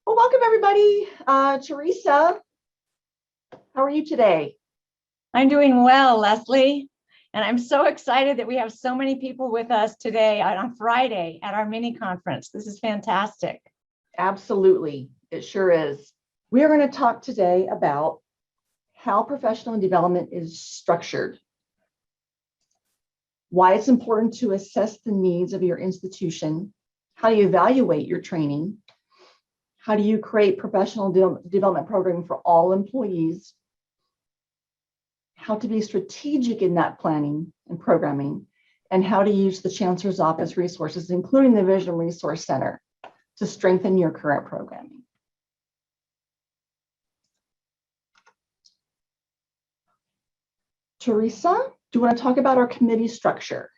Well, welcome everybody. Teresa, how are you today? I'm doing well, Leslie, and I'm so excited that we have so many people with us today on Friday at our mini conference. This is fantastic. Absolutely, it sure is. We are going to talk today about how professional development is structured, why it's important to assess the needs of your institution, how you evaluate your training, how do you create professional development programming for all employees, how to be strategic in that planning and programming, and how to use the Chancellor's Office resources, including the Vision Resource Center, to strengthen your current programming. Teresa, do you want to talk about our committee structure?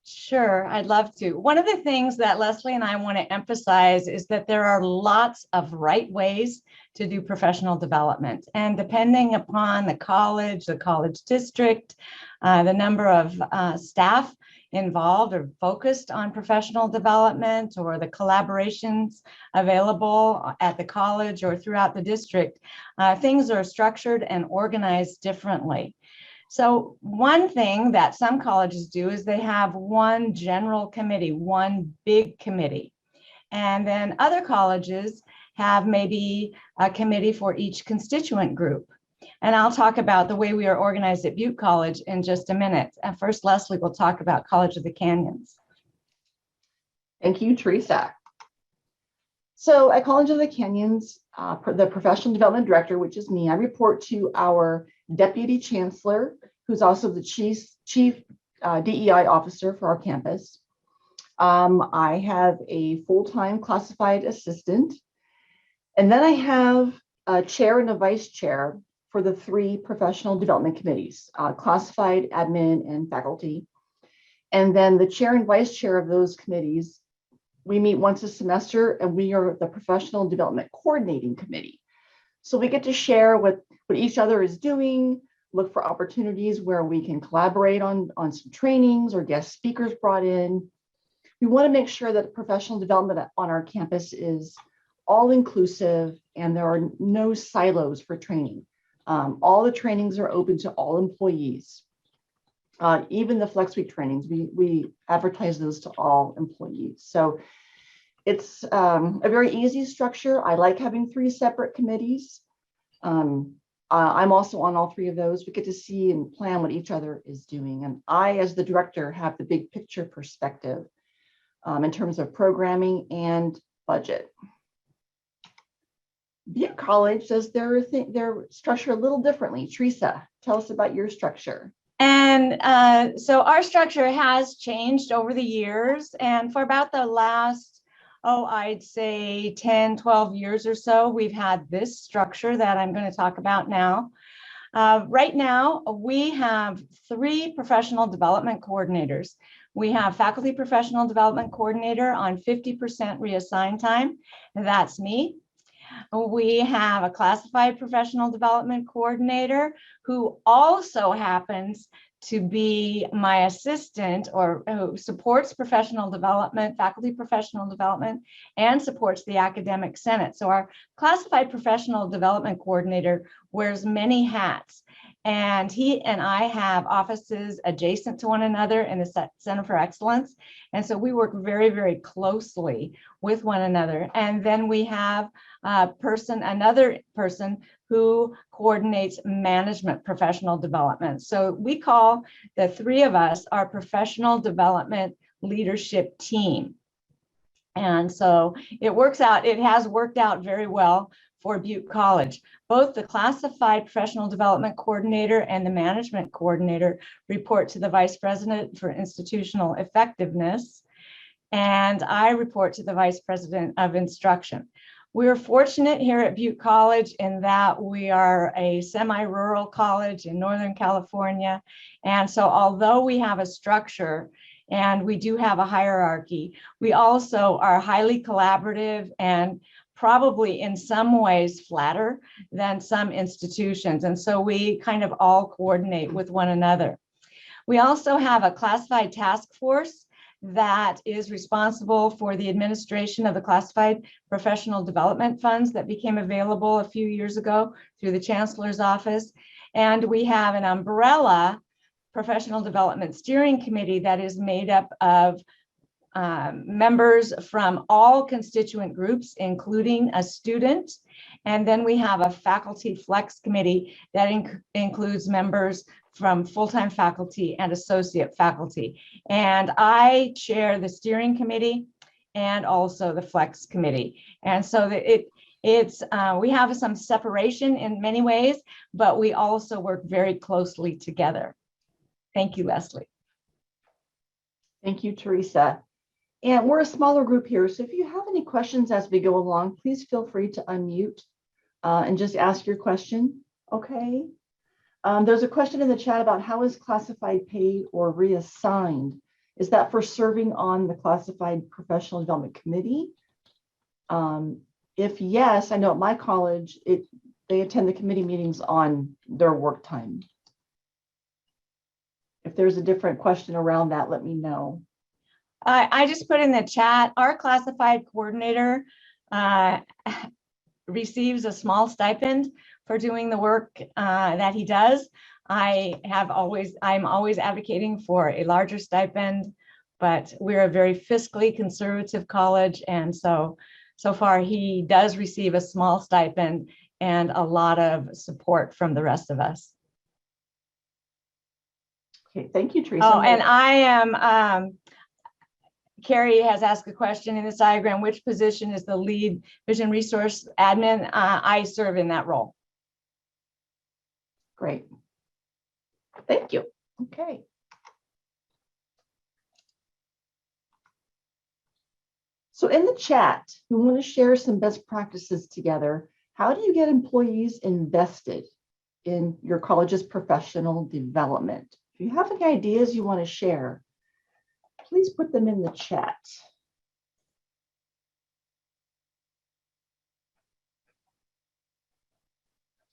Sure, I'd love to. One of the things that Leslie and I want to emphasize is that there are lots of right ways to do professional development. And depending upon the college district, the number of staff involved or focused on professional development, or the collaborations available at the college or throughout the district, things are structured and organized differently. So one thing that some colleges do is they have one general committee, one big committee. And then other colleges have maybe a committee for each constituent group. And I'll talk about the way we are organized at Butte College in just a minute. And first, Leslie will talk about College of the Canyons. Thank you, Teresa. So at College of the Canyons, the professional development director, which is me, I report to our deputy chancellor, who's also the chief DEI officer for our campus. I have a full-time classified assistant, and then I have a chair and a vice chair for the three professional development committees, classified, admin, and faculty. And then the chair and vice chair of those committees, we meet once a semester, and we are the professional development coordinating committee. So we get to share what each other is doing, look for opportunities where we can collaborate on some trainings or guest speakers brought in. We want to make sure that professional development on our campus is all inclusive and there are no silos for training. All the trainings are open to all employees. Even the Flex Week trainings, we advertise those to all employees. So it's a very easy structure. I like having three separate committees. I'm also on all three of those. We get to see and plan what each other is doing. And I, as the director, have the big picture perspective in terms of programming and budget. Butte College does their structure a little differently. Teresa, tell us about your structure. And so our structure has changed over the years. And for about the last, I'd say 10, 12 years or so, we've had this structure that I'm going to talk about now. Right now, we have three professional development coordinators. We have faculty professional development coordinator on 50% reassigned time. That's me. We have a classified professional development coordinator who also happens to be my assistant, or who supports professional development, faculty professional development, and supports the academic senate. So our classified professional development coordinator wears many hats. And he and I have offices adjacent to one another in the Center for Excellence. And so we work very, very closely with one another. And then we have another person who coordinates management professional development. So we call the three of us our professional development leadership team. And so it has worked out very well for Butte College. Both the classified professional development coordinator and the management coordinator report to the vice president for institutional effectiveness, and I report to the vice president of instruction. We're fortunate here at Butte College in that we are a semi-rural college in Northern California. And so although we have a structure and we do have a hierarchy, we also are highly collaborative and probably in some ways flatter than some institutions. And so we kind of all coordinate with one another. We also have a classified task force that is responsible for the administration of the classified professional development funds that became available a few years ago through the Chancellor's office. And we have an umbrella professional development steering committee that is made up of members from all constituent groups, including a student. And then we have a faculty flex committee that includes members from full-time faculty and associate faculty. And I chair the steering committee and also the flex committee. And so we have some separation in many ways, but we also work very closely together. Thank you, Leslie. Thank you, Teresa. And we're a smaller group here, so if you have any questions as we go along, please feel free to unmute and just ask your question, okay? There's a question in the chat about how is classified paid or reassigned? Is that for serving on the Classified Professional Development Committee? If yes, I know at my college, they attend the committee meetings on their work time. If there's a different question around that, let me know. I just put in the chat, our classified coordinator receives a small stipend for doing the work that he does. I'm always advocating for a larger stipend, but we're a very fiscally conservative college. And so far he does receive a small stipend and a lot of support from the rest of us. Okay, thank you, Teresa. Oh, and I am, Carrie has asked a question in this diagram, which position is the lead vision resource admin? I serve in that role. Great. Thank you. Okay. So in the chat, we want to share some best practices together. How do you get employees invested in your college's professional development? If you have any ideas you want to share, please put them in the chat.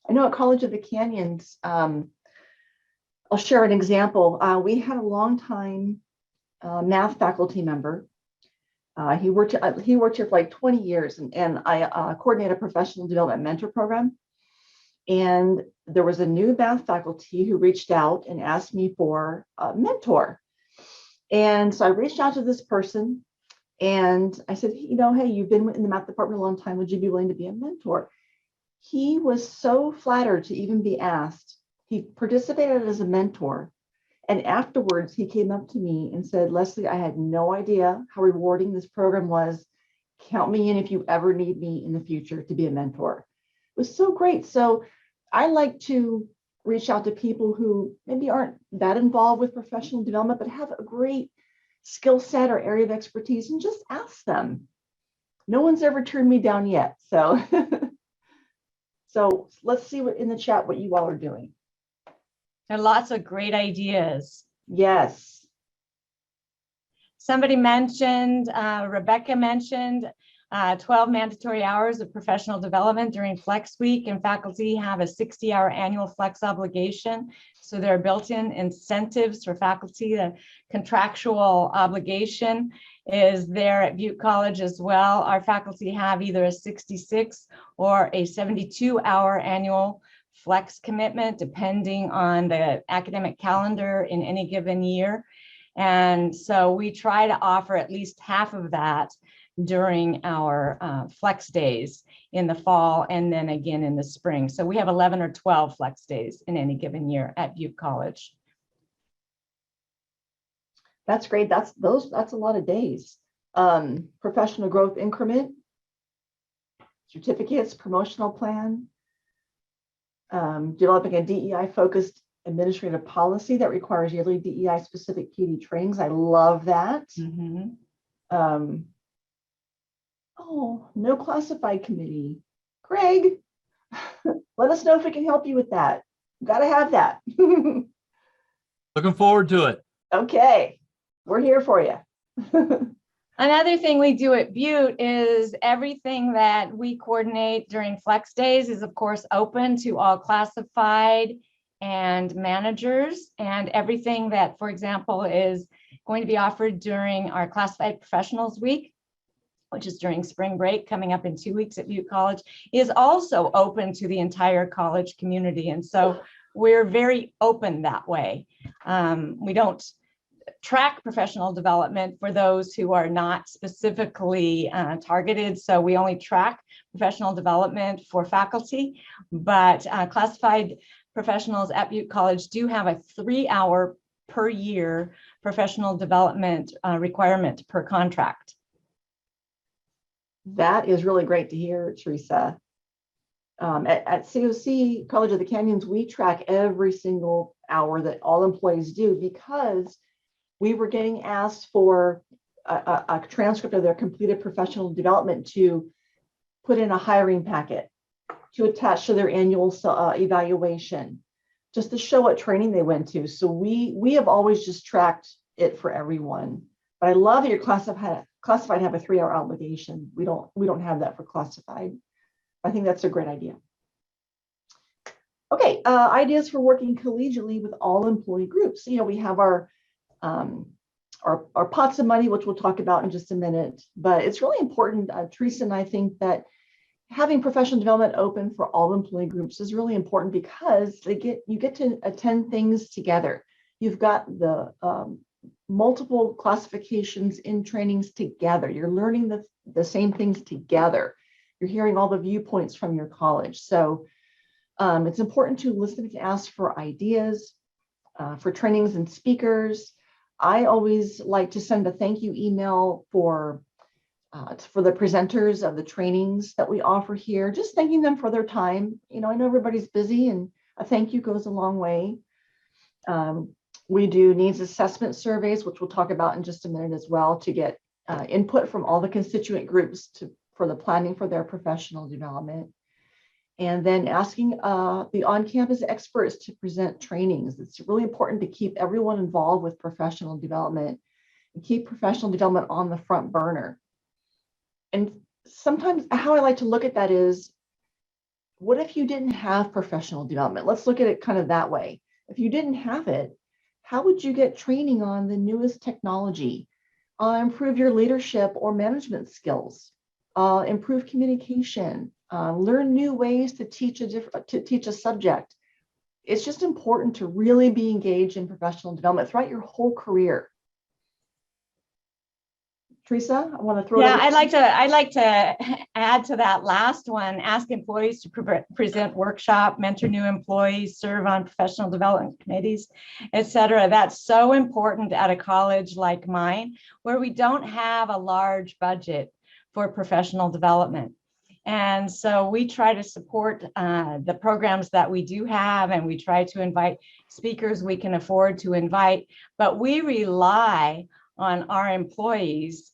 I know at College of the Canyons, I'll share an example. We had a longtime math faculty member. He worked here for like 20 years, and I coordinate a professional development mentor program. And there was a new math faculty who reached out and asked me for a mentor. And so I reached out to this person and I said, you know, hey, you've been in the math department a long time. Would you be willing to be a mentor? He was so flattered to even be asked. He participated as a mentor. And afterwards, he came up to me and said, Leslie, I had no idea how rewarding this program was. Count me in if you ever need me in the future to be a mentor. It was so great. So I like to reach out to people who maybe aren't that involved with professional development, but have a great skill set or area of expertise and just ask them. No one's ever turned me down yet. So, so let's see what in the chat what you all are doing. There are lots of great ideas. Yes. Somebody mentioned, Rebecca mentioned 12 mandatory hours of professional development during Flex Week, and faculty have a 60-hour annual Flex obligation. So there are built-in incentives for faculty. The contractual obligation is there at Butte College as well. Our faculty have either a 66 or a 72-hour annual Flex commitment, depending on the academic calendar in any given year. And so we try to offer at least half of that during our Flex days in the fall and then again in the spring. So we have 11 or 12 Flex days in any given year at Butte College. That's great. That's a lot of days. Professional growth increment, certificates, promotional plan, developing a DEI-focused administrative policy that requires yearly DEI-specific PD trainings. I love that. Mm-hmm. Oh, no classified committee. Greg, let us know if we can help you with that. Got to have that. Looking forward to it. Okay, we're here for you. Another thing we do at Butte is everything that we coordinate during Flex days is of course open to all classified and managers, and everything that, for example, is going to be offered during our Classified Professionals Week, which is during spring break coming up in 2 weeks at Butte College, is also open to the entire college community. And so we're very open that way. We don't track professional development for those who are not specifically targeted. So we only track professional development for faculty, but classified professionals at Butte College do have a 3-hour per year professional development requirement per contract. That is really great to hear, Teresa. At COC, College of the Canyons, we track every single hour that all employees do because we were getting asked for a transcript of their completed professional development to put in a hiring packet, to attach to their annual evaluation, just to show what training they went to. So we have always just tracked it for everyone. But I love that your classified have a 3-hour obligation. We don't have that for classified. I think that's a great idea. Okay, ideas for working collegially with all employee groups. You know, we have our pots of money, which we'll talk about in just a minute. But it's really important, Teresa and I think that having professional development open for all employee groups is really important because you get to attend things together. You've got the multiple classifications in trainings together. You're learning the same things together. You're hearing all the viewpoints from your college. So it's important to listen to ask for ideas, for trainings and speakers. I always like to send a thank you email for the presenters of the trainings that we offer here, just thanking them for their time. You know, I know everybody's busy and a thank you goes a long way. We do needs assessment surveys, which we'll talk about in just a minute as well, to get input from all the constituent groups for the planning for their professional development. And then asking the on-campus experts to present trainings. It's really important to keep everyone involved with professional development and keep professional development on the front burner. And sometimes how I like to look at that is, what if you didn't have professional development? Let's look at it kind of that way. If you didn't have it, how would you get training on the newest technology, improve your leadership or management skills, improve communication, learn new ways to teach a subject? It's just important to really be engaged in professional development throughout your whole career. Teresa, I want to throw it over. I'd like to add to that last one, ask employees to present workshop, mentor new employees, serve on professional development committees, etc. That's so important at a college like mine, where we don't have a large budget for professional development. And so we try to support the programs that we do have, and we try to invite speakers we can afford to invite, but we rely on our employees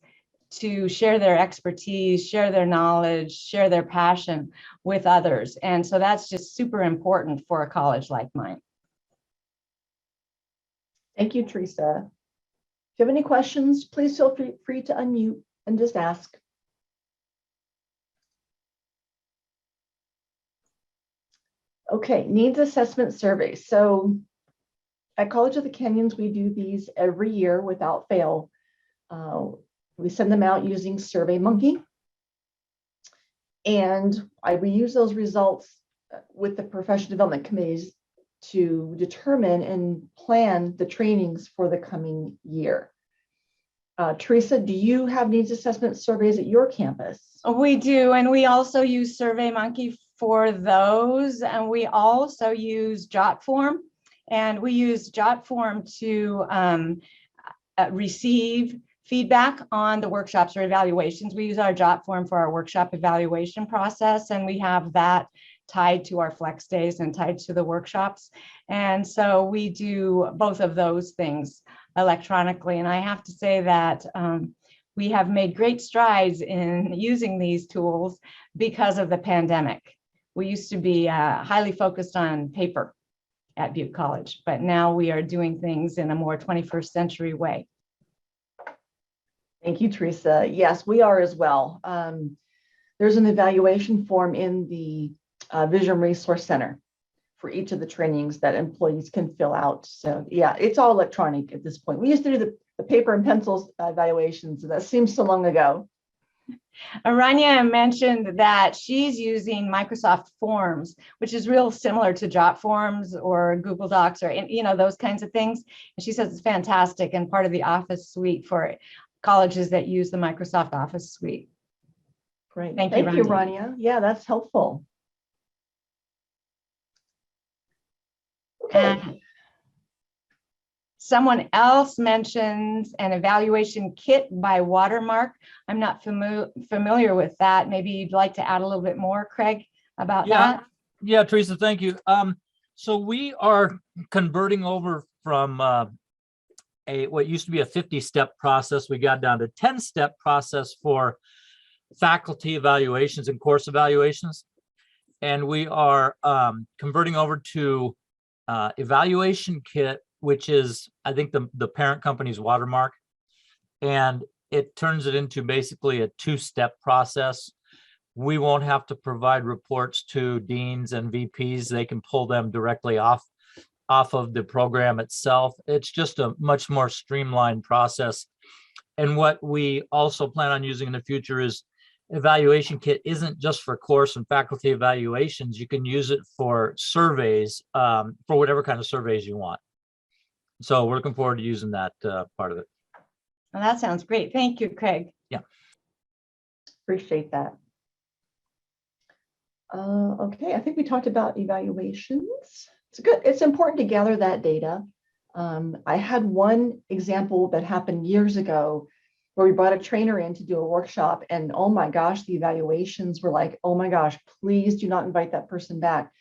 to share their expertise, share their knowledge, share their passion with others. And so that's just super important for a college like mine. Thank you, Teresa. If you have any questions, please feel free to unmute and just ask. Okay, needs assessment surveys. So at College of the Canyons, we do these every year without fail. We send them out using SurveyMonkey. And we use those results with the professional development committees to determine and plan the trainings for the coming year. Teresa, do you have needs assessment surveys at your campus? We do, and we also use SurveyMonkey for those, and we also use JotForm, and we use JotForm to receive feedback on the workshops or evaluations. We use our JotForm for our workshop evaluation process, and we have that tied to our flex days and tied to the workshops. And so we do both of those things electronically. And I have to say that we have made great strides in using these tools because of the pandemic. We used to be highly focused on paper at Butte College, but now we are doing things in a more 21st century way. Thank you, Teresa. Yes, we are as well. There's an evaluation form in the Vision Resource Center for each of the trainings that employees can fill out. So yeah, it's all electronic at this point. We used to do the paper and pencils evaluations. That seems so long ago. Aranya mentioned that she's using Microsoft Forms, which is real similar to Jotforms or Google Docs or, you know, those kinds of things. And she says it's fantastic and part of the Office suite for colleges that use the Microsoft Office suite. Great. Thank Thank you, you, Rania. Yeah, that's helpful. Okay. And someone else mentions an evaluation kit by Watermark. I'm not familiar with that. Maybe you'd like to add a little bit more, Craig, about that? Yeah, Teresa, thank you. So we are converting over from what used to be a 50-step process. We got down to 10-step process for faculty evaluations and course evaluations. And we are converting over to evaluation kit, which is, I think, the parent company's Watermark. And it turns it into basically a 2-step process. We won't have to provide reports to deans and VPs. They can pull them directly off of the program itself. It's just a much more streamlined process. And what we also plan on using in the future is evaluation kit isn't just for course and faculty evaluations. You can use it for surveys, for whatever kind of surveys you want. So we're looking forward to using that part of it. Well, that sounds great. Thank you, Craig. Yeah. Appreciate that. Okay, I think we talked about evaluations. It's good. It's important to gather that data. I had one example that happened years ago where we brought a trainer in to do a workshop, and oh my gosh, the evaluations were like, oh my gosh, please do not invite that person back.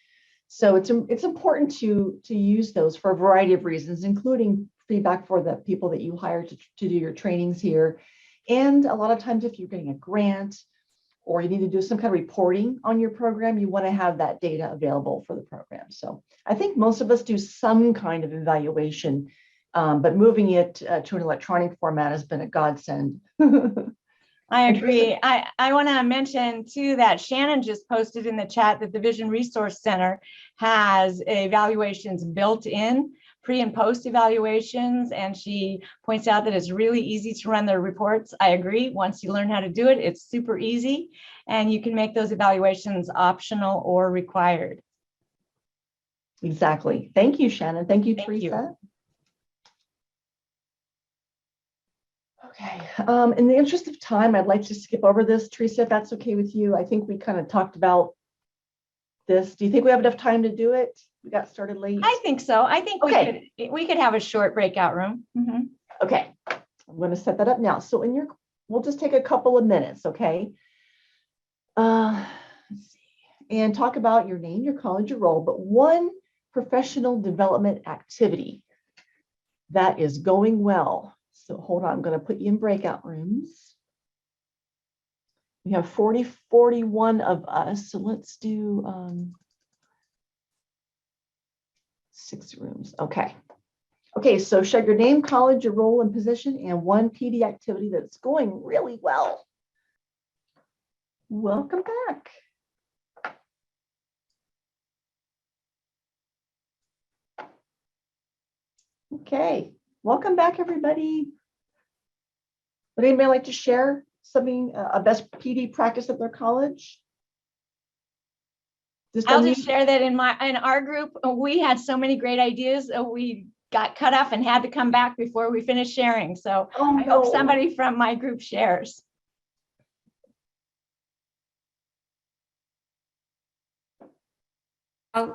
So it's important to use those for a variety of reasons, including feedback for the people that you hire to do your trainings here. And a lot of times if you're getting a grant or you need to do some kind of reporting on your program, you want to have that data available for the program. So I think most of us do some kind of evaluation, but moving it to an electronic format has been a godsend. I agree. I want to mention too that Shannon just posted in the chat that the Vision Resource Center has evaluations built in, pre and post evaluations, and she points out that it's really easy to run their reports. I agree. Once you learn how to do it, it's super easy, and you can make those evaluations optional or required. Exactly. Thank you, Shannon. Thank you, Thank Teresa. you. Okay, in the interest of time, I'd like to skip over this, Teresa, if that's okay with you. I think we kind of talked about this. Do you think we have enough time to do it? We got started late. I think so. I think Okay. we could have a short breakout room. Mhm. Okay, I'm going to set that up now. So we'll just take a couple of minutes, okay? Let's see, and talk about your name, your college, your role, but one professional development activity that is going well. So hold on, I'm going to put you in breakout rooms. We have 41 of us, so let's do 6 rooms. Okay. Okay, so share your name, college, your role and position, and one PD activity that's going really well. Welcome back. Okay, welcome back, everybody. Would anybody like to share something, a best PD practice at their college? I'll just share that in our group, we had so many great ideas. We got cut off and had to come back before we finished sharing. So I hope somebody from my group shares.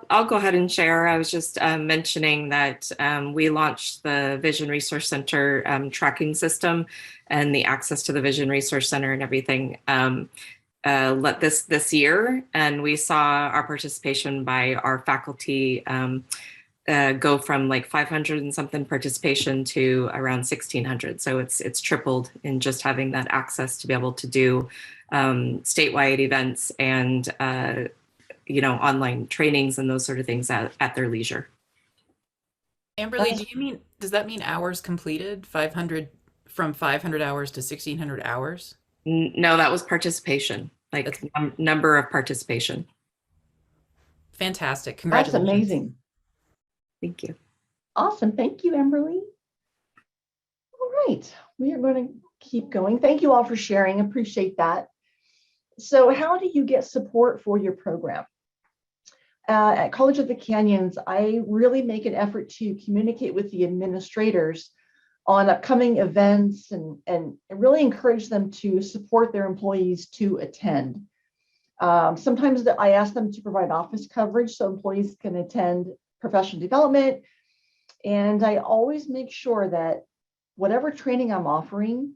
I'll go ahead and share. I was just mentioning that we launched the Vision Resource Center tracking system and the access to the Vision Resource Center and everything this year. And we saw our participation by our faculty go from like 500 and something participation to around 1,600. So it's tripled in just having that access to be able to do statewide events and online trainings and those sort of things at their leisure. Amberly, does that mean hours completed? 500 from 500 hours to 1,600 hours? No, that was participation, like number of participation. Fantastic. Congratulations. That's amazing. Thank you. Awesome. Thank you, Amberly. All right, we are going to keep going. Thank you all for sharing. Appreciate that. So how do you get support for your program? At College of the Canyons, I really make an effort to communicate with the administrators on upcoming events and really encourage them to support their employees to attend. Sometimes I ask them to provide office coverage so employees can attend professional development. And I always make sure that whatever training I'm offering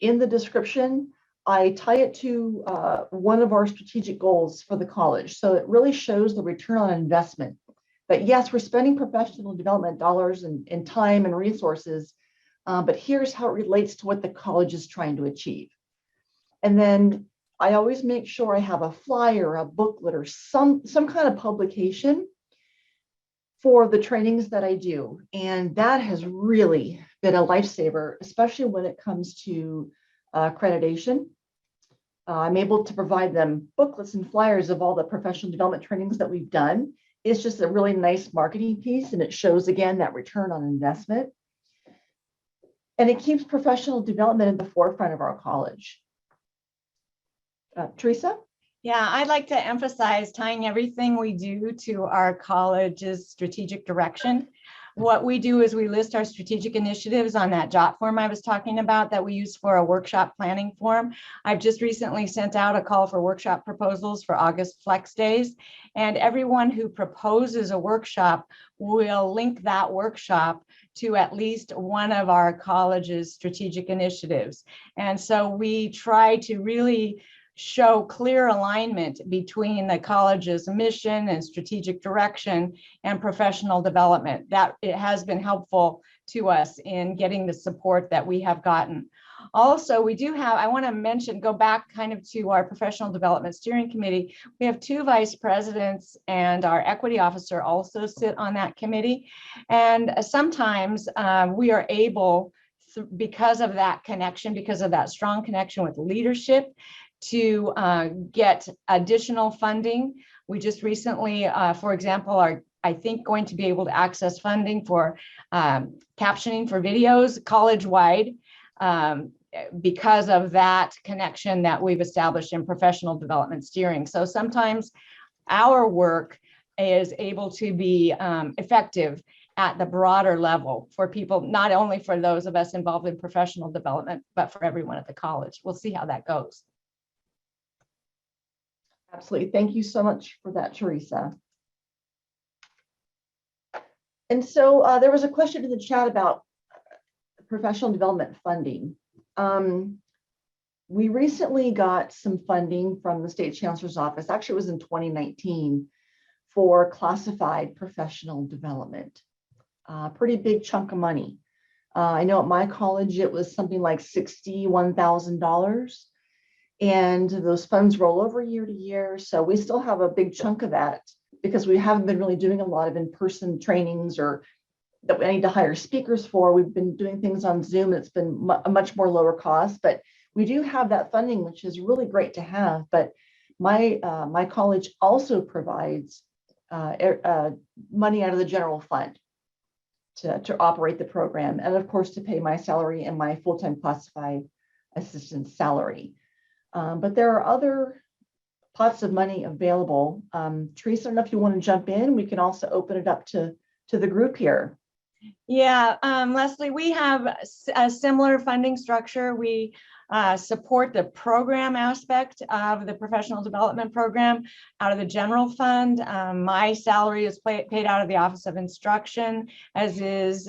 in the description, I tie it to one of our strategic goals for the college. So it really shows the return on investment. That yes, we're spending professional development dollars and time and resources, but here's how it relates to what the college is trying to achieve. And then I always make sure I have a flyer, a booklet, or some kind of publication for the trainings that I do. And that has really been a lifesaver, especially when it comes to accreditation. I'm able to provide them booklets and flyers of all the professional development trainings that we've done. It's just a really nice marketing piece, and it shows, again, that return on investment. And it keeps professional development at the forefront of our college. Teresa? Yeah, I'd like to emphasize tying everything we do to our college's strategic direction. What we do is we list our strategic initiatives on that JOT form I was talking about that we use for a workshop planning form. I've just recently sent out a call for workshop proposals for August Flex Days, and everyone who proposes a workshop will link that workshop to at least one of our college's strategic initiatives. And so we try to really show clear alignment between the college's mission and strategic direction and professional development. That it has been helpful to us in getting the support that we have gotten. Also, we do have, I want to mention, go back kind of to our professional development steering committee. We have 2 vice presidents, and our equity officer also sit on that committee. And sometimes we are able, because of that connection, because of that strong connection with leadership, to get additional funding. We just recently, for example, are, I think, going to be able to access funding for captioning for videos college-wide because of that connection that we've established in professional development steering. So sometimes our work is able to be effective at the broader level for people, not only for those of us involved in professional development, but for everyone at the college. We'll see how that goes. Absolutely. Thank you so much for that, Teresa. And so there was a question in the chat about professional development funding. We recently got some funding from the State Chancellor's office. Actually, it was in 2019 for classified professional development. Pretty big chunk of money. I know at my college, it was something like $61,000. And those funds roll over year to year. So we still have a big chunk of that because we haven't been really doing a lot of in-person trainings or that we need to hire speakers for. We've been doing things on Zoom. It's been a much more lower cost, but we do have that funding, which is really great to have. But my college also provides money out of the general fund to operate the program. And of course, to pay my salary and my full-time classified assistant salary. But there are other pots of money available. Teresa, I don't know if you want to jump in. We can also open it up to the group here. Yeah, Leslie, we have a similar funding structure. We support the program aspect of the professional development program out of the general fund. My salary is paid out of the Office of Instruction, as is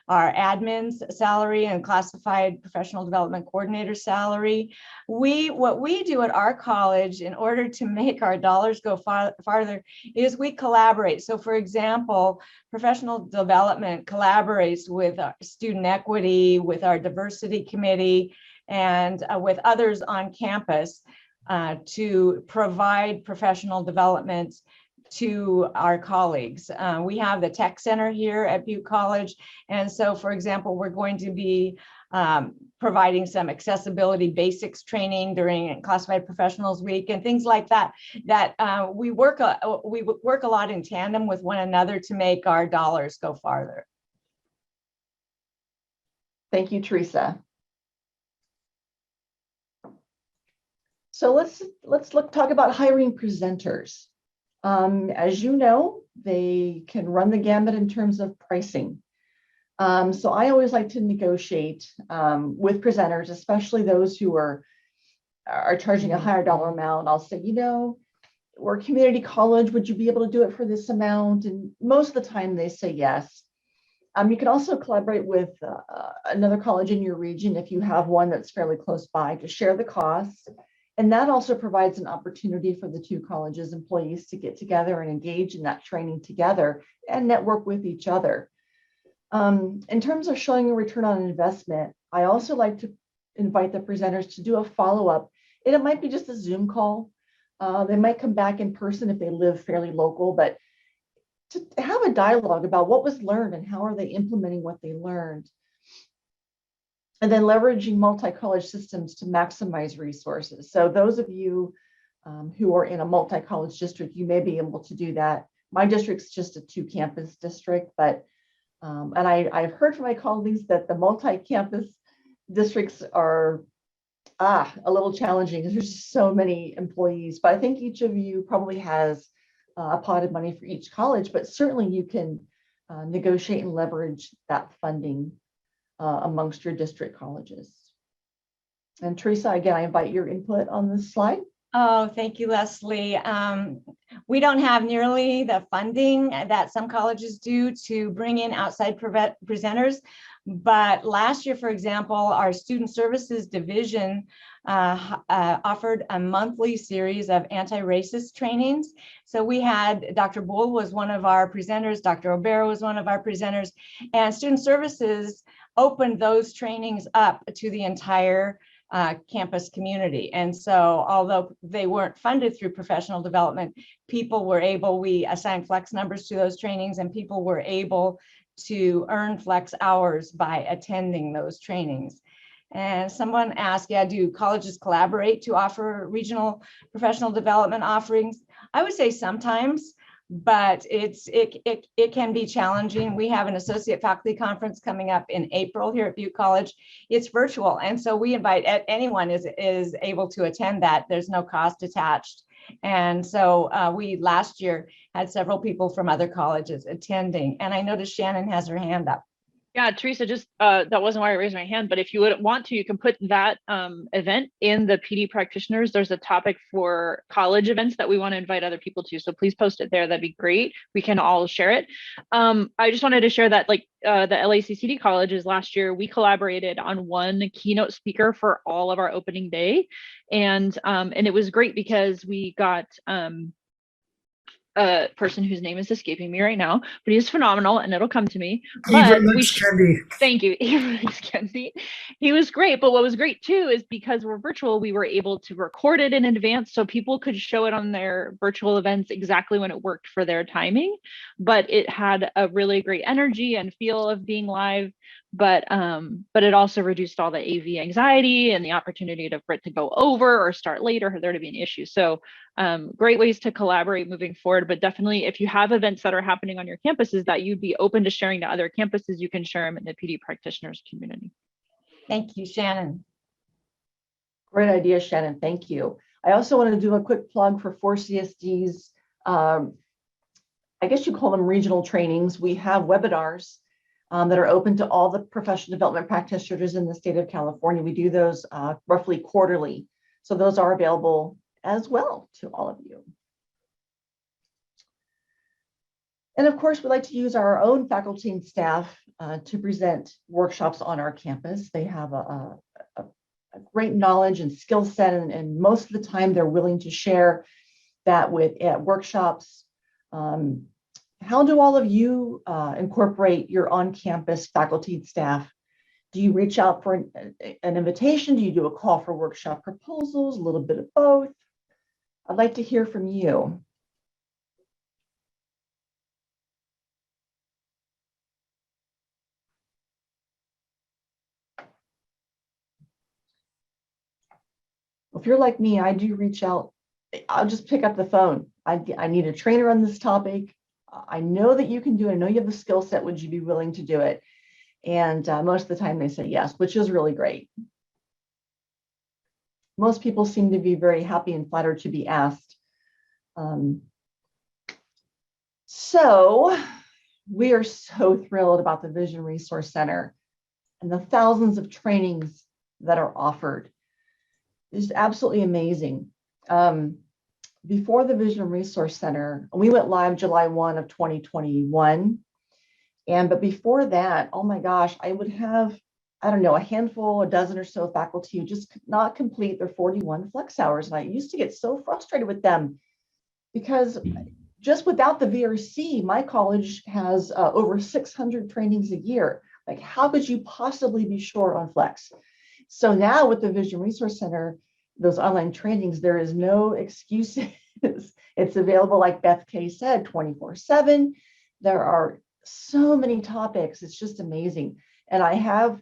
our admin's salary and classified professional development coordinator salary. What we do at our college in order to make our dollars go farther is we collaborate. So for example, professional development collaborates with student equity, with our diversity committee, and with others on campus to provide professional development to our colleagues. We have the tech center here at Butte College. And so, for example, we're going to be providing some accessibility basics training during Classified Professionals Week and things like that, we work a lot in tandem with one another to make our dollars go farther. Thank you, Teresa. So let's talk about hiring presenters. As you know, they can run the gamut in terms of pricing. So I always like to negotiate with presenters, especially those who are charging a higher dollar amount. I'll say, we're a community college. Would you be able to do it for this amount? And most of the time they say yes. You can also collaborate with another college in your region if you have one that's fairly close by to share the costs. And that also provides an opportunity for the two colleges' employees to get together and engage in that training together and network with each other. In terms of showing a return on investment, I also like to invite the presenters to do a follow-up. And it might be just a Zoom call. They might come back in person if they live fairly local, but to have a dialogue about what was learned and how are they implementing what they learned. And then leveraging multi-college systems to maximize resources. So those of you who are in a multi-college district, you may be able to do that. My district's just a 2-campus district, but and I've heard from my colleagues that the multi-campus districts are a little challenging because there's just so many employees. But I think each of you probably has a pot of money for each college, but certainly you can negotiate and leverage that funding amongst your district colleges. And Teresa, again, I invite your input on this slide. Oh, thank you, Leslie. We don't have nearly the funding that some colleges do to bring in outside presenters. But last year, for example, our student services division offered a monthly series of anti-racist trainings. So we had Dr. Bull was one of our presenters, Dr. O'Bara was one of our presenters, and student services opened those trainings up to the entire campus community. And so although they weren't funded through professional development, people were able, we assigned flex numbers to those trainings, and people were able to earn flex hours by attending those trainings. And someone asked, do colleges collaborate to offer regional professional development offerings? I would say sometimes, but it can be challenging. We have an associate faculty conference coming up in April here at Butte College. It's virtual, and so we invite anyone is able to attend that. There's no cost attached. And so we last year had several people from other colleges attending, and I noticed Shannon has her hand up. Yeah, Teresa, just that wasn't why I raised my hand, but if you would want to, you can put that event in the PD practitioners. There's a topic for college events that we want to invite other people to. So please post it there. That'd be great. We can all share it. I just wanted to share that the LACCD colleges last year, we collaborated on one keynote speaker for all of our opening day. And it was great because we got a person whose name is escaping me right now, but he's phenomenal and it'll come to me. But thank you, Kendi. He was great, but what was great too is because we're virtual, we were able to record it in advance so people could show it on their virtual events exactly when it worked for their timing. But it had a really great energy and feel of being live. But it also reduced all the AV anxiety and the opportunity for it to go over or start late or there to be an issue. So great ways to collaborate moving forward. But definitely, if you have events that are happening on your campuses that you'd be open to sharing to other campuses, you can share them in the PD practitioners community. Thank you, Shannon. Great idea, Shannon. Thank you. I also want to do a quick plug for 4CSD's, I guess you call them regional trainings. We have webinars that are open to all the professional development practitioners in the state of California. We do those roughly quarterly. So those are available as well to all of you. And of course, we like to use our own faculty and staff to present workshops on our campus. They have a great knowledge and skill set, and most of the time they're willing to share that at workshops. How do all of you incorporate your on-campus faculty and staff? Do you reach out for an invitation? Do you do a call for workshop proposals? A little bit of both? I'd like to hear from you. If you're like me, I do reach out. I'll just pick up the phone. I need a trainer on this topic. I know that you can do it. I know you have the skill set. Would you be willing to do it? And most of the time they say yes, which is really great. Most people seem to be very happy and flattered to be asked. So we are so thrilled about the Vision Resource Center and the thousands of trainings that are offered. It's absolutely amazing. Before the Vision Resource Center, we went live July 1 of 2021. But before that, oh my gosh, I would have, I don't know, a handful, a dozen or so faculty who just could not complete their 41 flex hours. And I used to get so frustrated with them because just without the VRC, my college has over 600 trainings a year. Like, how could you possibly be short on flex? So now with the Vision Resource Center, those online trainings, there is no excuses. It's available, like Beth Kay said, 24/7. There are so many topics. It's just amazing. And I have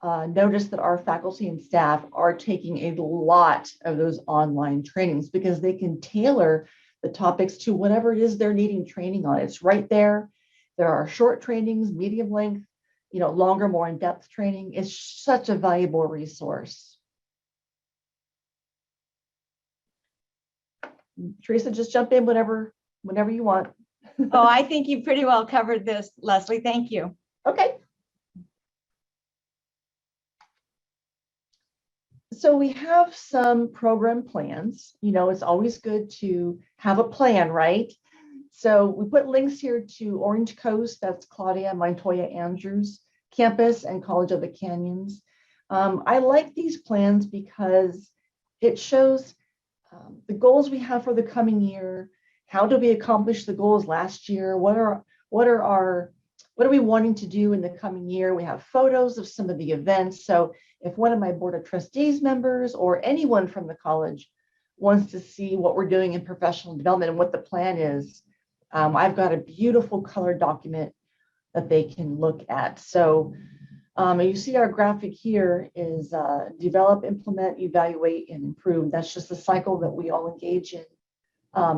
noticed that our faculty and staff are taking a lot of those online trainings because they can tailor the topics to whatever it is they're needing training on. It's right there. There are short trainings, medium length, longer, more in-depth training. It's such a valuable resource. Teresa, just jump in whenever you want. Oh, I think you pretty well covered this, Leslie. Thank you. Okay. So we have some program plans. It's always good to have a plan, right? So we put links here to Orange Coast, that's Claudia Montoya Andrews campus, and College of the Canyons. I like these plans because it shows the goals we have for the coming year. How did we accomplish the goals last year? What are we wanting to do in the coming year? We have photos of some of the events. So if one of my board of trustees members or anyone from the college wants to see what we're doing in professional development and what the plan is, I've got a beautiful colored document that they can look at. So you see our graphic here is develop, implement, evaluate, and improve. That's just the cycle that we all engage in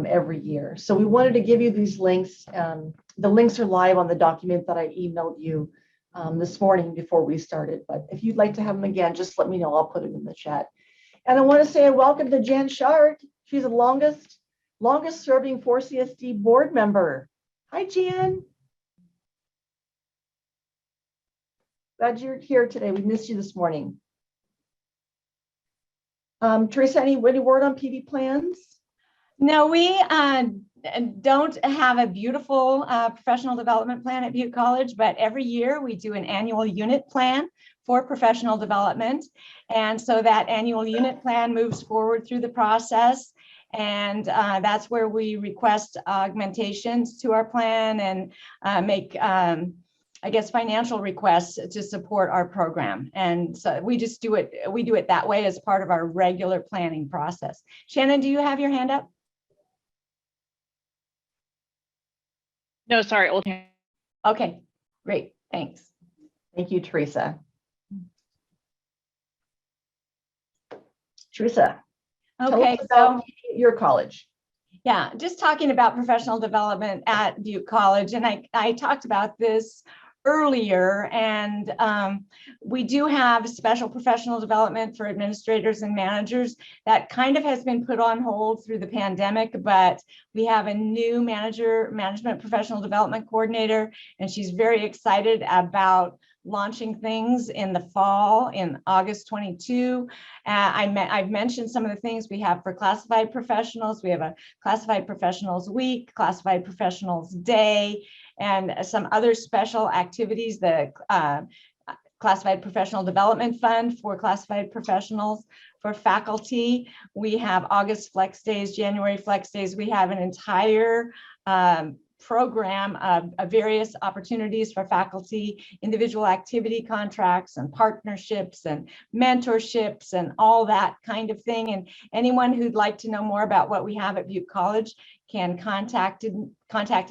every year. So we wanted to give you these links. The links are live on the document that I emailed you this morning before we started. But if you'd like to have them again, just let me know. I'll put it in the chat. And I want to say a welcome to Jan Shart. She's the longest serving 4CSD board member. Hi, Jan. Glad you're here today. We missed you this morning. Teresa, any word on PD plans? No, we don't have a beautiful professional development plan at Butte College, but every year we do an annual unit plan for professional development. And so that annual unit plan moves forward through the process. And that's where we request augmentations to our plan and make financial requests to support our program. And so we do it that way as part of our regular planning process. Shannon, do you have your hand up? No, sorry. Okay, great, thanks. Thank you, Teresa. Teresa, tell us about your college. Yeah, just talking about professional development at Butte College, and I talked about this earlier, and we do have special professional development for administrators and managers that kind of has been put on hold through the pandemic, but we have a new management professional development coordinator, and she's very excited about launching things in the fall in August 22. I've mentioned some of the things we have for classified professionals. We have a classified professionals week, classified professionals day, and some other special activities, the Classified Professional Development Fund for classified professionals. For faculty, we have August Flex Days, January Flex Days. We have an entire program of various opportunities for faculty, individual activity contracts and partnerships and mentorships and all that kind of thing. And anyone who'd like to know more about what we have at Butte College can contact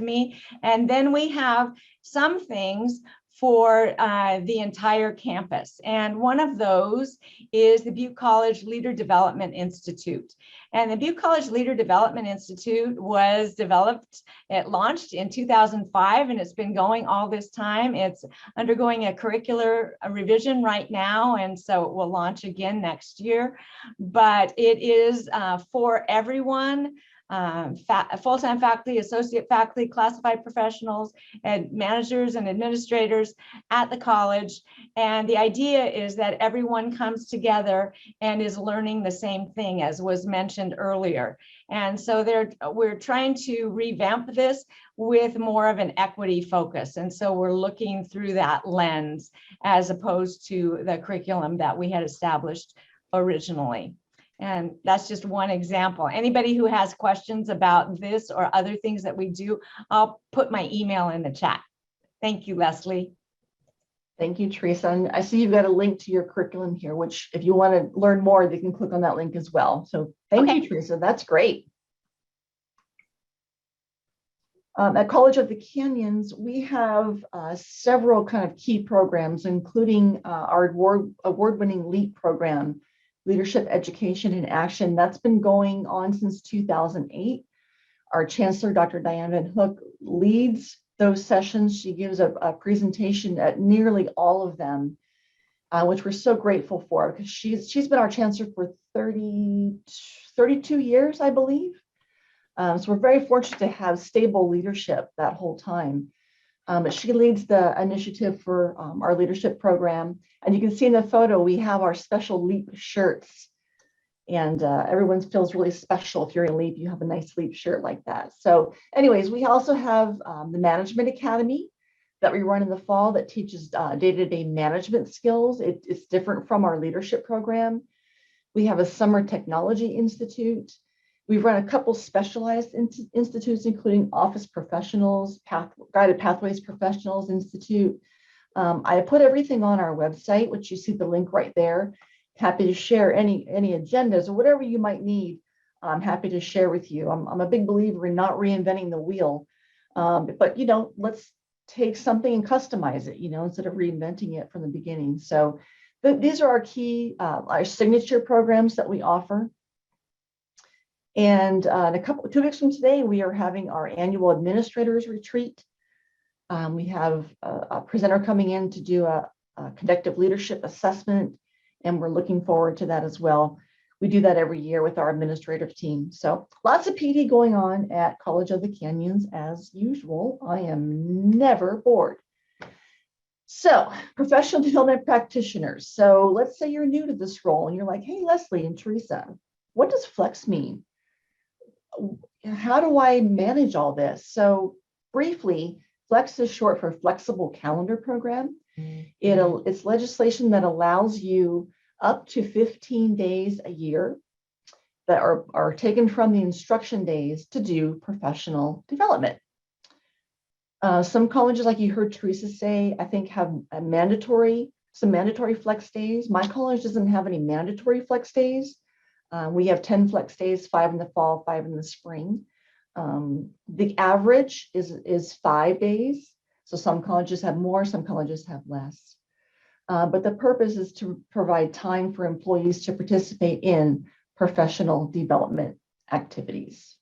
me. And then we have some things for the entire campus. And one of those is the Butte College Leader Development Institute. And the Butte College Leader Development Institute was developed, it launched in 2005, and it's been going all this time. It's undergoing a curricular revision right now, and so it will launch again next year. But it is for everyone. Full-time faculty, associate faculty, classified professionals, and managers and administrators at the college. And the idea is that everyone comes together and is learning the same thing, as was mentioned earlier. And so we're trying to revamp this with more of an equity focus. And so we're looking through that lens as opposed to the curriculum that we had established originally. And that's just one example. Anybody who has questions about this or other things that we do, I'll put my email in the chat. Thank you, Leslie. Thank you, Teresa. And I see you've got a link to your curriculum here, which if you want to learn more, they can click on that link as well. So thank you, Teresa. That's great. At College of the Canyons, we have several kind of key programs, including our award-winning LEAP program, Leadership, Education, and Action. That's been going on since 2008. Our Chancellor, Dr. Diane Van Hook, leads those sessions. She gives a presentation at nearly all of them, which we're so grateful for, because she's been our Chancellor for 32 years, I believe. So we're very fortunate to have stable leadership that whole time. But she leads the initiative for our leadership program. And you can see in the photo, we have our special LEAP shirts. And everyone feels really special. If you're in LEAP, you have a nice LEAP shirt like that. So anyways, we also have the Management Academy that we run in the fall that teaches day-to-day management skills. It's different from our leadership program. We have a Summer Technology Institute. We've run a couple specialized institutes, including Office Professionals, Guided Pathways Professionals Institute. I put everything on our website, which you see the link right there. Happy to share any agendas or whatever you might need. I'm happy to share with you. I'm a big believer in not reinventing the wheel, but let's take something and customize it, instead of reinventing it from the beginning. So these are our key, our signature programs that we offer. And in 2 weeks from today, we are having our annual administrators retreat. We have a presenter coming in to do a conductive leadership assessment, and we're looking forward to that as well. We do that every year with our administrative team. So lots of PD going on at College of the Canyons as usual. I am never bored. So professional development practitioners. So let's say you're new to this role and you're like, hey, Leslie and Teresa, what does flex mean? How do I manage all this? So briefly, flex is short for flexible calendar program. It's legislation that allows you up to 15 days a year that are taken from the instruction days to do professional development. Some colleges, like you heard Teresa say, I think have some mandatory flex days. My college doesn't have any mandatory flex days. We have 10 flex days, 5 in the fall, 5 in the spring. The average is 5 days. So some colleges have more, some colleges have less. But the purpose is to provide time for employees to participate in professional development activities.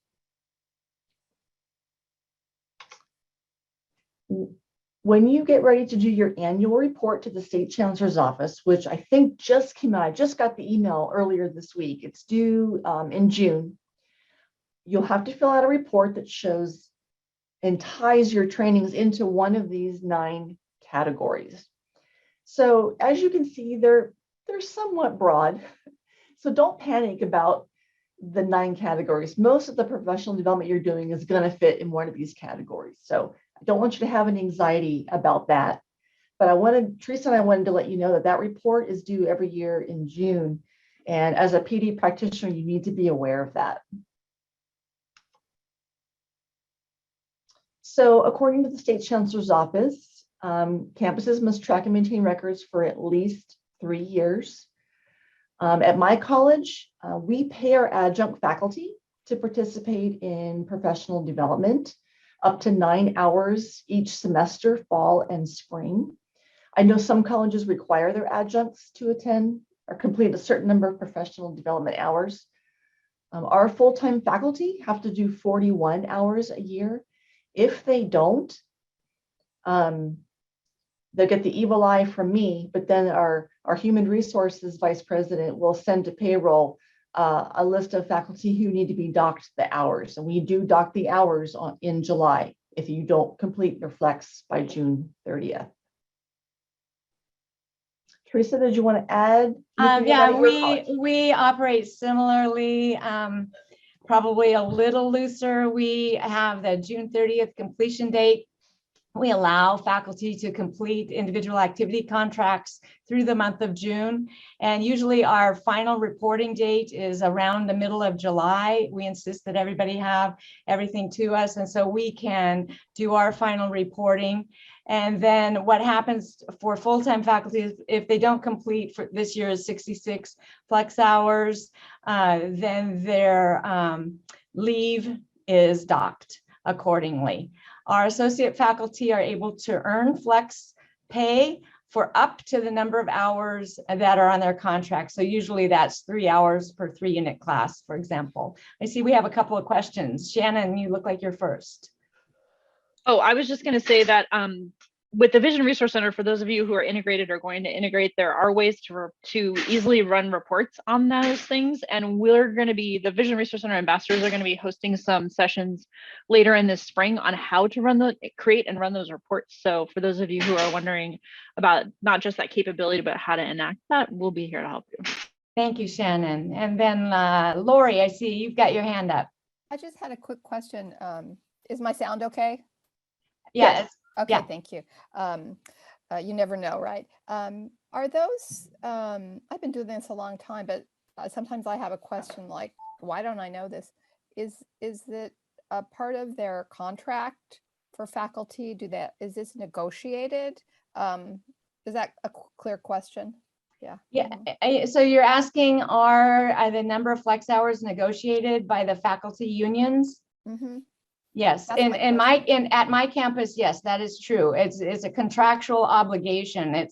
When you get ready to do your annual report to the State Chancellor's office, which I think just came out, I just got the email earlier this week, it's due in June, you'll have to fill out a report that shows and ties your trainings into one of these 9 categories. So as you can see, they're somewhat broad. So don't panic about the 9 categories. Most of the professional development you're doing is going to fit in one of these categories. So I don't want you to have any anxiety about that. But Teresa and I wanted to let you know that report is due every year in June. And as a PD practitioner, you need to be aware of that. So according to the State Chancellor's office, campuses must track and maintain records for at least 3 years. At my college, we pay our adjunct faculty to participate in professional development up to 9 hours each semester, fall and spring. I know some colleges require their adjuncts to attend or complete a certain number of professional development hours. Our full-time faculty have to do 41 hours a year. If they don't, they'll get the evil eye from me, but then our human resources vice president will send to payroll a list of faculty who need to be docked the hours. And we do dock the hours in July if you don't complete your flex by June 30th. Teresa, did you want to add? Yeah, we operate similarly, probably a little looser. We have the June 30th completion date. We allow faculty to complete individual activity contracts through the month of June. And usually our final reporting date is around the middle of July. We insist that everybody have everything to us. And so we can do our final reporting. And then what happens for full-time faculty is if they don't complete for this year's 66 flex hours, then their leave is docked accordingly. Our associate faculty are able to earn flex pay for up to the number of hours that are on their contract. So usually that's 3 hours per 3-unit class, for example. I see we have a couple of questions. Shannon, you look like you're first. Oh, I was just going to say that with the Vision Resource Center, for those of you who are integrated or going to integrate, there are ways to easily run reports on those things. And we're going to be, the Vision Resource Center ambassadors are going to be hosting some sessions later in this spring on how to create and run those reports. So for those of you who are wondering about not just that capability, but how to enact that, we'll be here to help you. Thank you, Shannon. And then Lori, I see you've got your hand up. I just had a quick question. Is my sound okay? Yes. Okay, Yeah. thank you. You never know, right? Are those, I've been doing this a long time, but sometimes I have a question like, why don't I know this? Is it a part of their contract for faculty? Is this negotiated? Is that a clear question? Yeah. Yeah. So you're asking, are the number of flex hours negotiated by the faculty unions? Mm-hmm. Yes, That's at my campus, yes, that is true. It's a contractual obligation.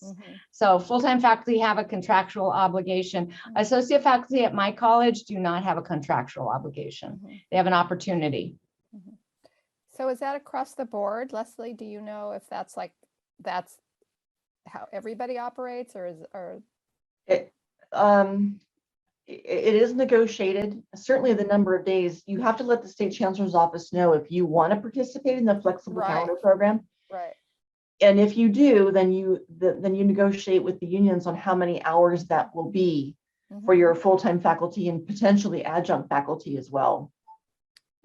So full-time faculty have a contractual obligation. Associate faculty at my college do not have a contractual obligation. They have an opportunity. So is that across the board? Leslie, do you know if that's how everybody operates, or it is negotiated. Certainly the number of days, you have to let the state chancellor's office know if you want to participate in the flexible calendar program. Right. And if you do, then you negotiate with the unions on how many hours that will be for your full-time faculty and potentially adjunct faculty as well.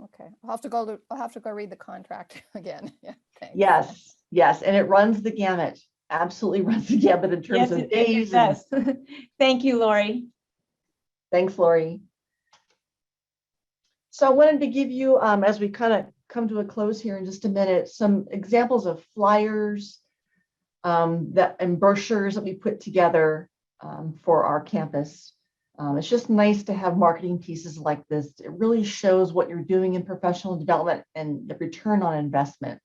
Okay, I'll have to go read the contract again. Yeah, thanks. Yes, and it runs the gamut. Absolutely runs the gamut in terms of days. Yes. Thank you, Lori. Thanks, Lori. So I wanted to give you, as we kind of come to a close here in just a minute, some examples of flyers and brochures that we put together for our campus. It's just nice to have marketing pieces like this. It really shows what you're doing in professional development and the return on investment.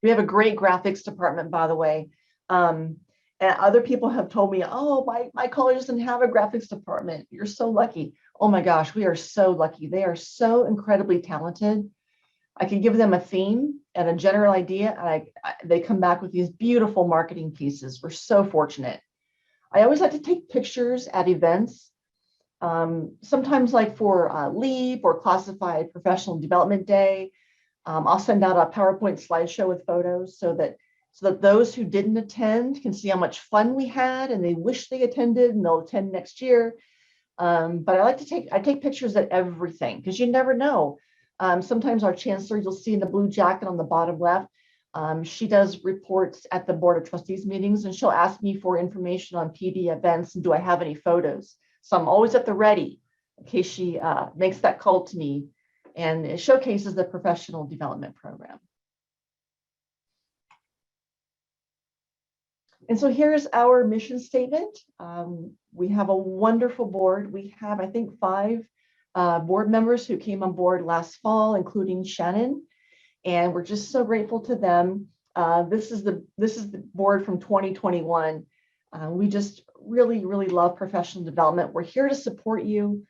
We have a great graphics department, by the way. And other people have told me, oh, my college doesn't have a graphics department. You're so lucky. Oh my gosh, we are so lucky. They are so incredibly talented. I can give them a theme and a general idea, and they come back with these beautiful marketing pieces. We're so fortunate. I always like to take pictures at events, sometimes like for LEAP or Classified Professional Development Day. I'll send out a PowerPoint slideshow with photos so that those who didn't attend can see how much fun we had and they wish they attended and they'll attend next year. But I take pictures at everything because you never know. Sometimes our chancellor, you'll see in the blue jacket on the bottom left, she does reports at the Board of Trustees meetings and she'll ask me for information on PD events and do I have any photos. So I'm always at the ready in case she makes that call to me, and it showcases the professional development program. And so here's our mission statement. We have a wonderful board. We have, I think, 5 board members who came on board last fall, including Shannon. And we're just so grateful to them. This is the board from 2021. We just really love professional development. We're here to support you.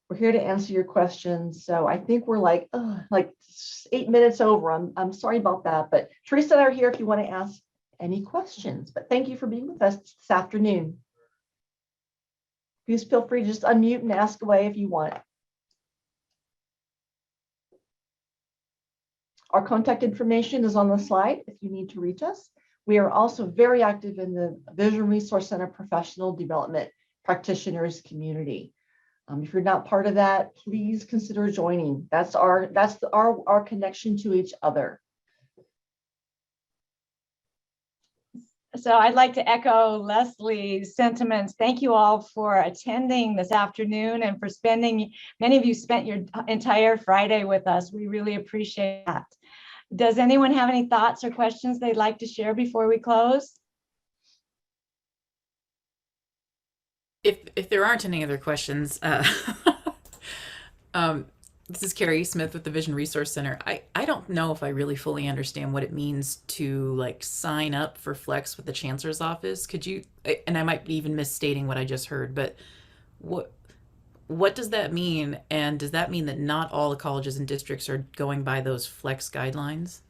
We're here to answer your questions. So I think we're like 8 minutes over. I'm sorry about that, but Teresa and I are here if you want to ask any questions. But thank you for being with us this afternoon. Please feel free to just unmute and ask away if you want. Our contact information is on the slide if you need to reach us. We are also very active in the Vision Resource Center professional development practitioners community. If you're not part of that, please consider joining. That's our connection to each other. So I'd like to echo Leslie's sentiments. Thank you all for attending this afternoon and for many of you spent your entire Friday with us. We really appreciate that. Does anyone have any thoughts or questions they'd like to share before we close? If there aren't any other questions, this is Carrie Smith with the Vision Resource Center. I don't know if I really fully understand what it means to sign up for Flex with the Chancellor's office. Could you, and I might be even misstating what I just heard, but what does that mean? And does that mean that not all the colleges and districts are going by those Flex guidelines?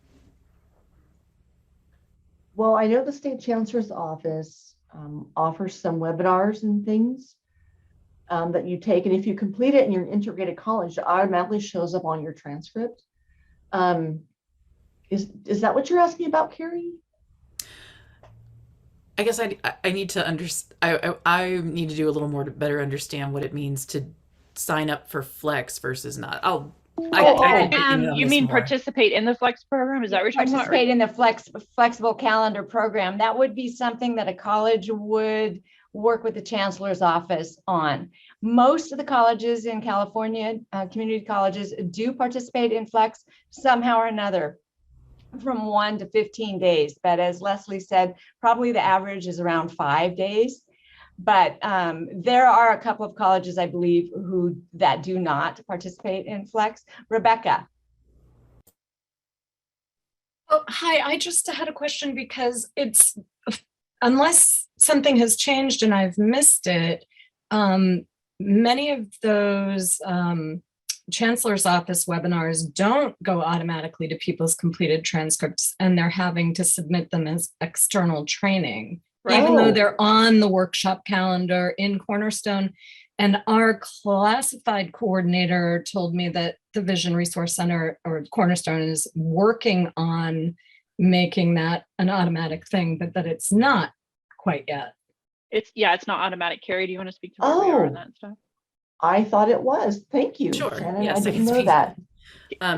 Well, I know the State Chancellor's office offers some webinars and things that you take. And if you complete it in your integrated college, it automatically shows up on your transcript. Is that what you're asking about, Carrie? I guess I need to understand. I need to do a little more to better understand what it means to sign up for Flex versus not. You mean participate in the Flex program? Is that what you're talking about? Participate in the flexible calendar program. That would be something that a college would work with the Chancellor's office on. Most of the colleges in California, community colleges, do participate in Flex somehow or another, from 1 to 15 days. But as Leslie said, probably the average is around 5 days. But there are a couple of colleges, I believe, that do not participate in Flex. Rebecca. Oh, hi, I just had a question because unless something has changed and I've missed it, many of those Chancellor's office webinars don't go automatically to people's completed transcripts, and they're having to submit them as external training, even though they're on the workshop calendar in Cornerstone. And our classified coordinator told me that the Vision Resource Center or Cornerstone is working on making that an automatic thing, but that it's not quite yet. It's not automatic. Carrie, do you want to speak to where we are on that stuff? I thought it was. Thank you, Sure. Shannon. Yes, I didn't know that.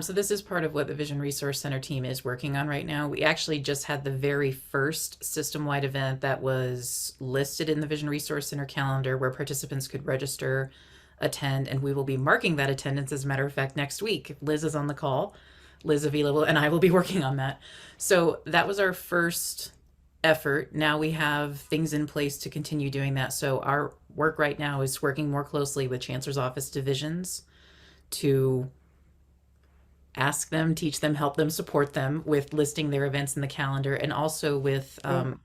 So this is part of what the Vision Resource Center team is working on right now. We actually just had the very first system-wide event that was listed in the Vision Resource Center calendar where participants could register, attend, and we will be marking that attendance, as a matter of fact, next week. Liz is on the call, Liz available, and I will be working on that. So that was our first effort. Now we have things in place to continue doing that. So our work right now is working more closely with Chancellor's Office divisions to ask them, teach them, help them, support them with listing their events in the calendar, and also with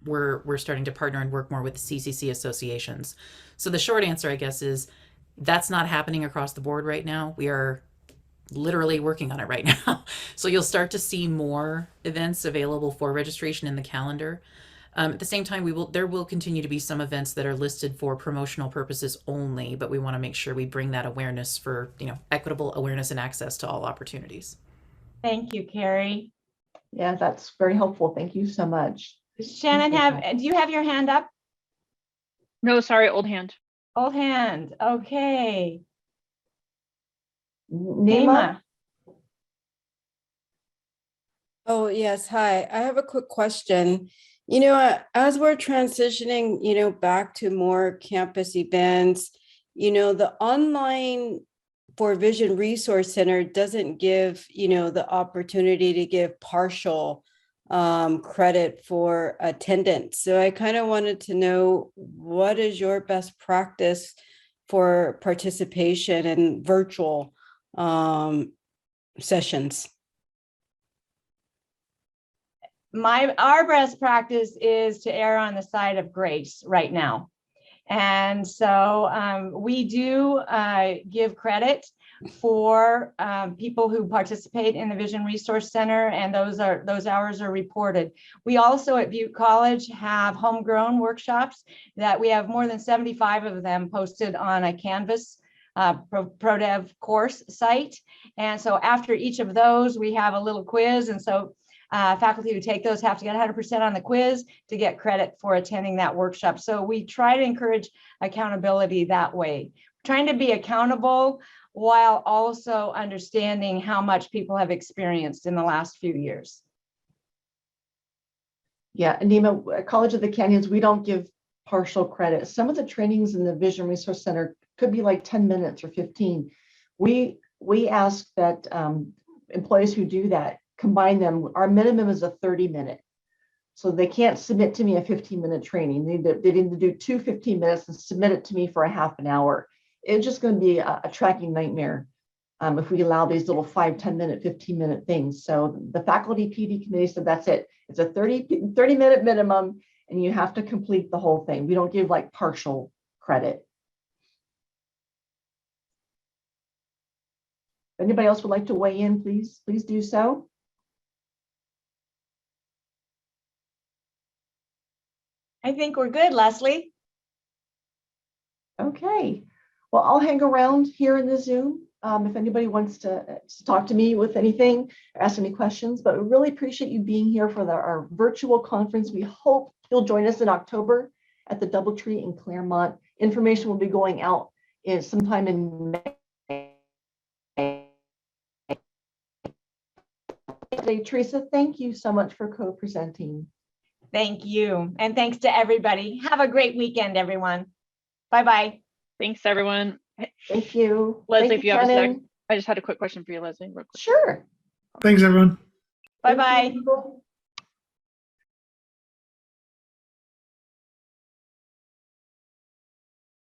we're starting to partner and work more with the CCC associations. So the short answer, I guess, is that's not happening across the board right now. We are literally working on it right now. So you'll start to see more events available for registration in the calendar. At the same time, there will continue to be some events that are listed for promotional purposes only, but we want to make sure we bring that awareness for, equitable awareness and access to all opportunities. Thank you, Carrie. Yeah, that's very helpful. Thank you so much. Shannon, do you have your hand up? No, sorry, old hand. Old hand. Okay. Nima. Oh, yes. Hi. I have a quick question. As we're transitioning, back to more campus events, the online for Vision Resource Center doesn't give, the opportunity to give partial credit for attendance. So I kind of wanted to know, what is your best practice for participation in virtual sessions? our best practice is to err on the side of grace right now. And so we do give credit for people who participate in the Vision Resource Center, and those hours are reported. We also at Butte College have homegrown workshops that we have more than 75 of them posted on a Canvas ProDev course site. And so after each of those, we have a little quiz. And so faculty who take those have to get 100% on the quiz to get credit for attending that workshop. So we try to encourage accountability that way, trying to be accountable while also understanding how much people have experienced in the last few years. Yeah, Anima, at College of the Canyons, we don't give partial credit. Some of the trainings in the Vision Resource Center could be like 10 minutes or 15. We ask that employees who do that combine them. Our minimum is a 30-minute. So they can't submit to me a 15-minute training. They need to do 2 15 minutes and submit it to me for a half an hour. It's just going to be a tracking nightmare if we allow these little 5, 10-minute, 15-minute things. So the faculty PD committee said that's it. It's a 30-minute minimum, and you have to complete the whole thing. We don't give like partial credit. If anybody else would like to weigh in, please do so. I think we're good, Leslie. Okay. Well, I'll hang around here in the Zoom if anybody wants to talk to me with anything, or ask any questions, but we really appreciate you being here for our virtual conference. We hope you'll join us in October at the DoubleTree in Claremont. Information will be going out sometime in May. Teresa, thank you so much for co-presenting. Thank you. And thanks to everybody. Have a great weekend, everyone. Bye-bye. Thanks, everyone. Thank you. Leslie, Thank if you have a sec, Shannon. I just had a quick question for you, Leslie, real quick. Sure. Thanks, everyone. Bye-bye. Thank you.